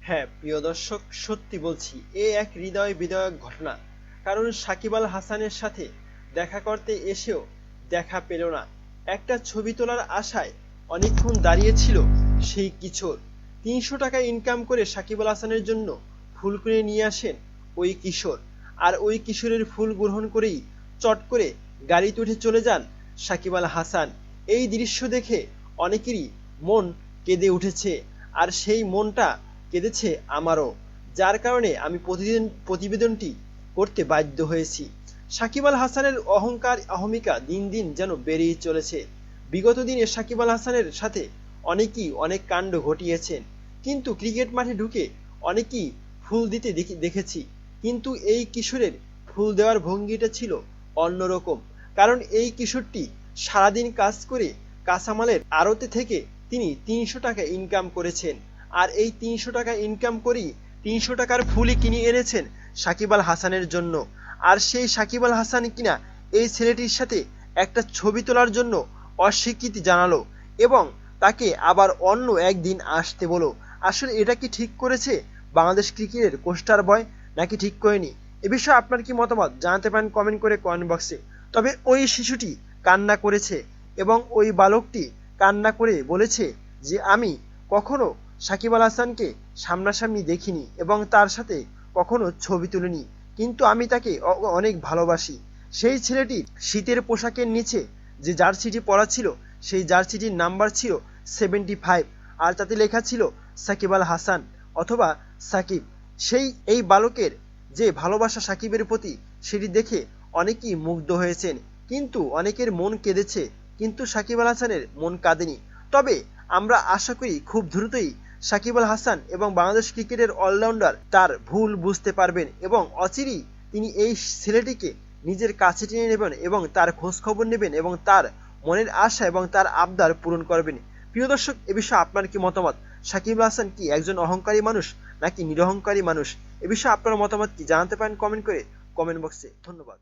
হ্যাঁ প্রিয় দর্শক, সত্যি বলছি, এ এক হৃদয় বিদারক ঘটনা। কারণ সাকিব আল হাসানের সাথে দেখা করতে এসেও দেখা পেল না। একটা ছবি তোলার আশায় অনেকক্ষণ দাঁড়িয়েছিল সেই কিশোর। ৩০০ টাকা ইনকাম করে সাকিব আল হাসানের জন্য ফুল কিনে নিয়ে আসেন ওই কিশোর। আর ওই কিশোরের ফুল গ্রহণ করেই চট করে গাড়িতে উঠে চলে যান সাকিব আল হাসান। এই দৃশ্য দেখে অনেকেরই মন কেঁদে উঠেছে, আর সেই মনটা কেঁদেছে আমারও, যার কারণে আমি প্রতিবেদনটি করতে বাধ্য হয়েছি। সাকিব আল হাসানের অহংকার অহমিকা দিন দিন যেন বেড়েই চলেছে। বিগত দিনে সাকিব আল হাসানের সাথে অনেকেই অনেক কাণ্ড ঘটিয়েছেন, কিন্তু ক্রিকেট মাঠে ঢুকে অনেকেই ফুল দিতে দেখেছি, কিন্তু এই কিশোরের ফুল দেওয়ার ভঙ্গিটা ছিল অন্যরকম। কারণ এই কিশোরটি সারাদিন কাজ করে কাঁচামালের আড়তে থেকে তিনি ৩০০ টাকা ইনকাম করেছেন, আর এই ৩০০ টাকা ইনকাম করেই ৩০০ টাকার ফুলই কিনে এনেছেন সাকিব আল হাসানের জন্য। আর সেই সাকিব আল হাসান কিনা এই ছেলেটির সাথে একটা ছবি তোলার জন্য অস্বীকৃতি জানালো এবং তাকে আবার অন্য একদিন আসতে বলো। আসলে এটা কি ঠিক করেছে বাংলাদেশ ক্রিকেটের কোস্টার বয়, নাকি ঠিক করেনি? এ বিষয়ে আপনার কি মতামত জানাতে পারেন কমেন্ট করে কমেন্ট বক্সে। তবে ওই শিশুটি কান্না করেছে এবং ওই বালকটি কান্না করে বলেছে যে আমি কখনো সাকিব আল হাসানকে সামনাসামনি দেখিনি এবং তার সাথে কখনো ছবি তুলিনি, কিন্তু আমি তাকে অনেক ভালোবাসি। সেই ছেলেটির শীতের পোশাকের নিচে যে জার্সিটি পরা ছিল, সেই জার্সিটির নাম্বার ছিল 75, আর তাতে লেখা ছিল সাকিব আল হাসান অথবা সাকিব। এই বালকের যে ভালোবাসা সাকিবের প্রতি, সেটি দেখে অনেকেই মুগ্ধ হয়েছেন, কিন্তু অনেকের মন কেঁদেছে, কিন্তু সাকিব আল হাসানের মন কাঁদেনি। তবে আমরা আশা করি খুব দ্রুতই সাকিব আল হাসান এবং বাংলাদেশ ক্রিকেটের অলরাউন্ডার তার ভুল বুঝতে পারবেন এবং অচিরেই তিনি এই ছেলেটিকে নিজের কাছে টেনে নেবেন এবং তার খোঁজ খবর নেবেন এবং তার মনের আশা এবং তার আবদার পূরণ করবেন। প্রিয় দর্শক, এ বিষয়ে আপনার কি মতামত? সাকিব আল হাসান কি একজন অহংকারী মানুষ নাকি নিরহংকারী মানুষ? এ বিষয়ে আপনার মতামত কি জানাতে পারেন কমেন্ট করে কমেন্ট বক্সে। ধন্যবাদ।